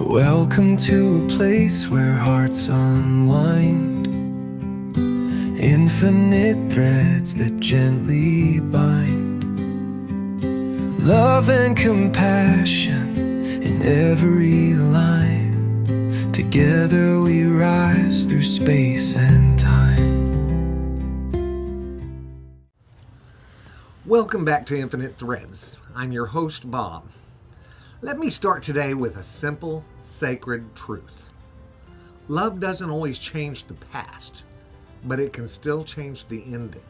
Welcome to a place where hearts unwind, infinite threads that gently bind, love and compassion in every line. Together we rise through space and time. Welcome back to Infinite Threads. I'm your host, Bob. Let me start today with a simple, sacred truth. Love doesn't always change the past, but it can still change the ending.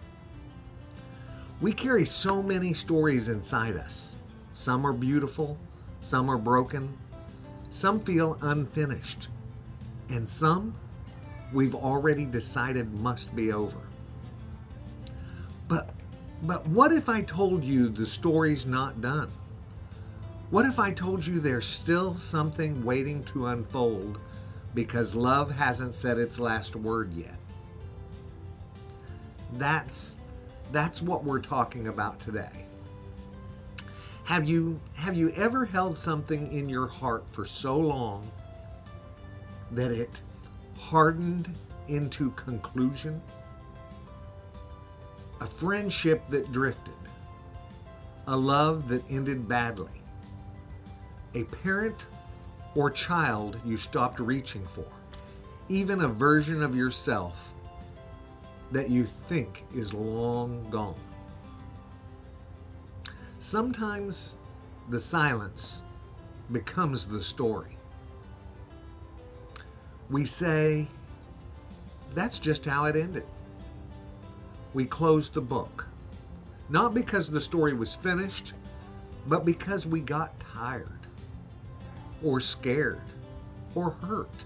We carry so many stories inside us. Some are beautiful, some are broken, some feel unfinished, and some we've already decided must be over. But what if I told you the story's not done? What if I told you there's still something waiting to unfold because love hasn't said its last word yet? That's what we're talking about today. Have you ever held something in your heart for so long that it hardened into conclusion? A friendship that drifted, a love that ended badly, a parent or child you stopped reaching for, even a version of yourself that you think is long gone. Sometimes the silence becomes the story. We say, that's just how it ended. We closed the book, not because the story was finished, but because we got tired, or scared, or hurt.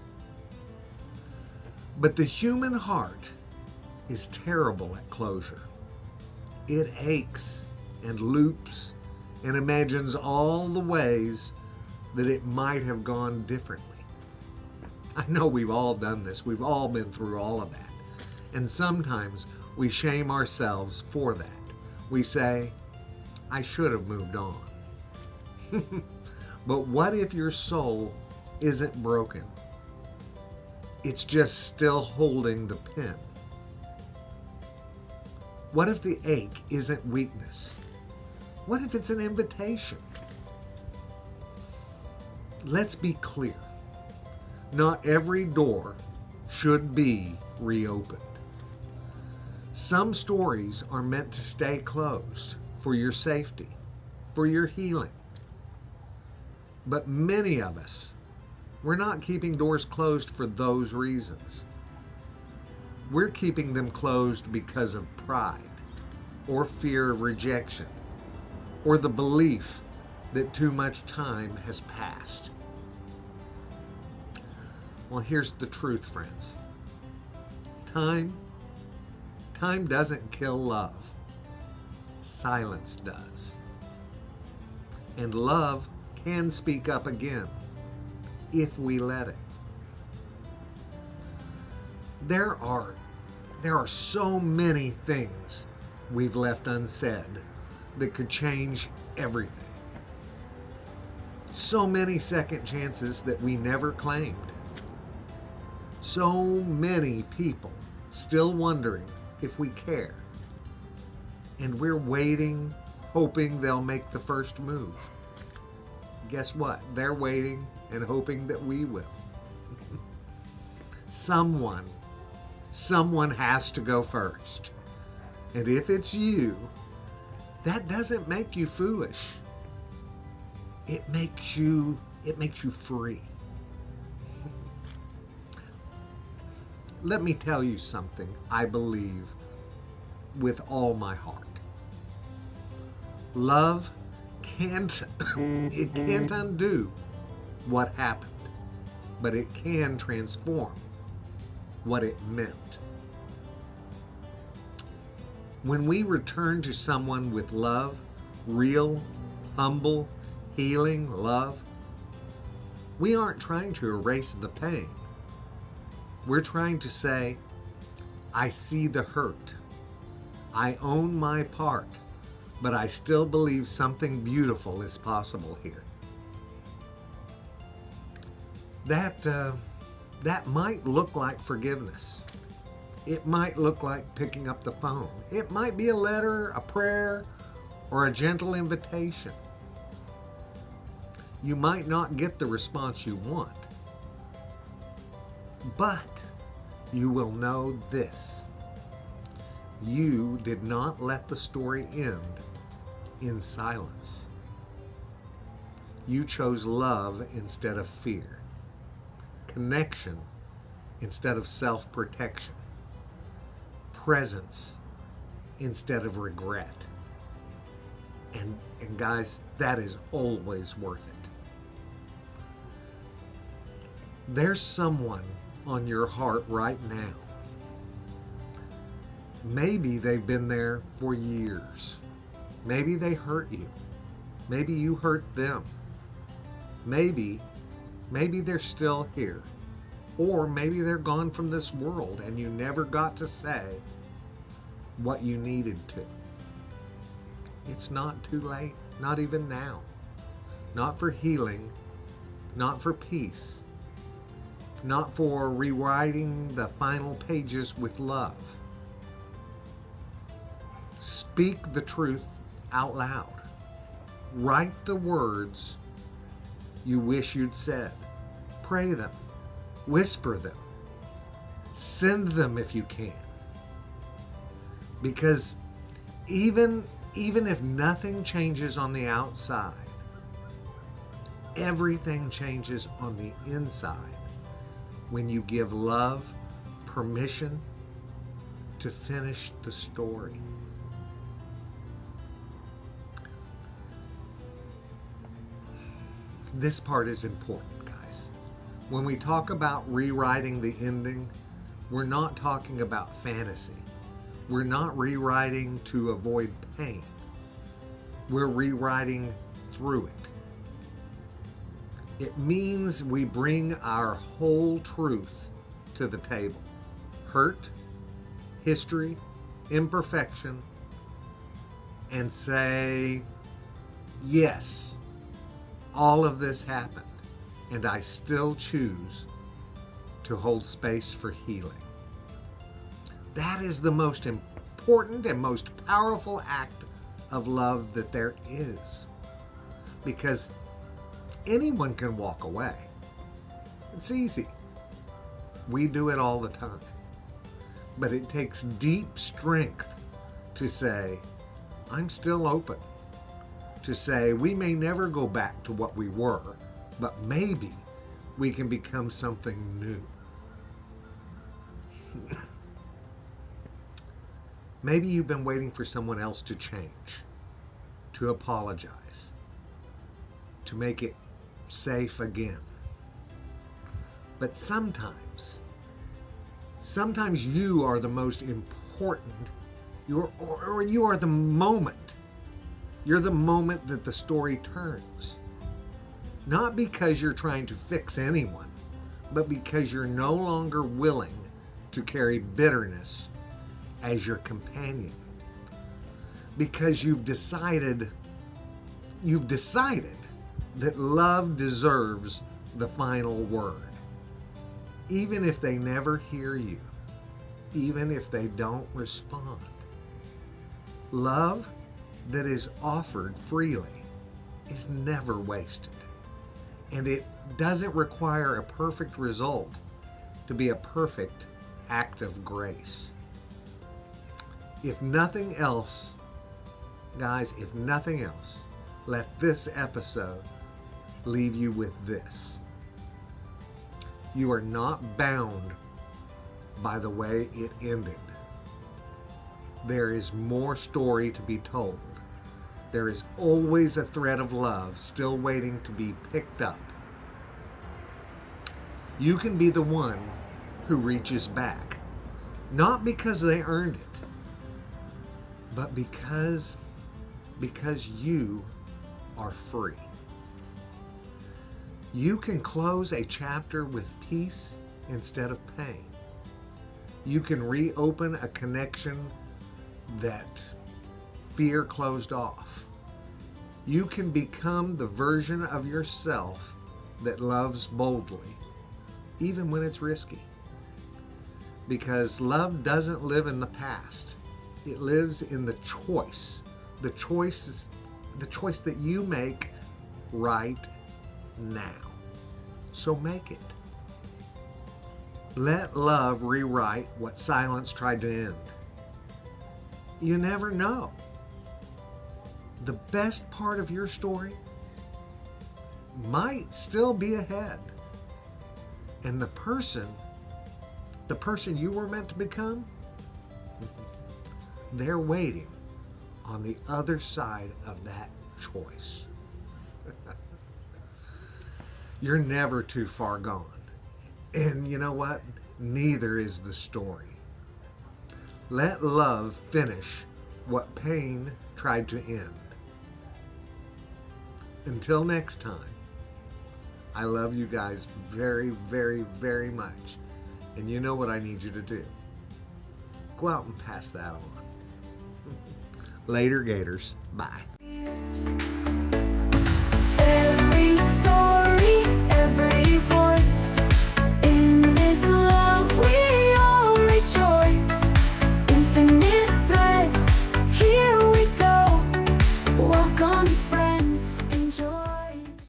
But the human heart is terrible at closure. It aches and loops and imagines all the ways that it might have gone differently. I know we've all done this. We've all been through all of that. And sometimes we shame ourselves for that. We say, I should have moved on. But what if your soul isn't broken? It's just still holding the pen. What if the ache isn't weakness? What if it's an invitation? Let's be clear. Not every door should be reopened. Some stories are meant to stay closed for your safety, for your healing. But many of us, we're not keeping doors closed for those reasons. We're keeping them closed because of pride, or fear of rejection, or the belief that too much time has passed. Well, here's the truth, friends. Time doesn't kill love. Silence does. And love can speak up again if we let it. There are so many things we've left unsaid that could change everything. So many second chances that we never claimed. So many people still wondering if we care. And we're waiting, hoping they'll make the first move. Guess what? They're waiting and hoping that we will. Someone has to go first. And if it's you, that doesn't make you foolish. It makes you free. Let me tell you something I believe with all my heart. Love can't undo what happened, but it can transform what it meant. When we return to someone with love, real, humble, healing love, we aren't trying to erase the pain. We're trying to say, I see the hurt. I own my part, but I still believe something beautiful is possible here. that might look like forgiveness. It might look like picking up the phone. It might be a letter, a prayer, or a gentle invitation. You might not get the response you want, but you will know this: you did not let the story end in silence. You chose love instead of fear, connection instead of self-protection, presence instead of regret. And guys, that is always worth it. There's someone on your heart right now. Maybe they've been there for years. Maybe they hurt you. Maybe you hurt them. Maybe they're still here. Or maybe they're gone from this world and you never got to say what you needed to. It's not too late, not even now. Not for healing, not for peace, not for rewriting the final pages with love. Speak the truth out loud. Write the words you wish you'd said. Pray them. Whisper them. Send them if you can. Because even if nothing changes on the outside, everything changes on the inside when you give love permission to finish the story. This part is important, guys. When we talk about rewriting the ending, we're not talking about fantasy. We're not rewriting to avoid pain. We're rewriting through it. It means we bring our whole truth to the table. Hurt, history, imperfection, and say, yes, all of this happened, and I still choose to hold space for healing. That is the most important and most powerful act of love that there is. Because anyone can walk away. It's easy. We do it all the time. But it takes deep strength to say, I'm still open. To say, we may never go back to what we were, but maybe we can become something new. Maybe you've been waiting for someone else to change, to apologize, to make it safe again. But sometimes you are the most important, you are the moment. You're the moment that the story turns. Not because you're trying to fix anyone, but because you're no longer willing to carry bitterness as your companion. Because you've decided that love deserves the final word. Even if they never hear you, even if they don't respond. Love that is offered freely is never wasted. And it doesn't require a perfect result to be a perfect act of grace. If nothing else, guys, if nothing else, let this episode leave you with this. You are not bound by the way it ended. There is more story to be told. There is always a thread of love still waiting to be picked up. You can be the one who reaches back, not because they earned it, but because you are free. You can close a chapter with peace instead of pain. You can reopen a connection that fear closed off. You can become the version of yourself that loves boldly even when it's risky. Because love doesn't live in the past. It lives in the choice. The choice that you make right now. So make it. Let love rewrite what silence tried to end. You never know. The best part of your story might still be ahead. And the person you were meant to become, they're waiting on the other side of that choice. You're never too far gone. And you know what? Neither is the story. Let love finish what pain tried to end. Until next time, I love you guys very, very, very much. And you know what I need you to do. Go out and pass that on. Later, Gators. Bye.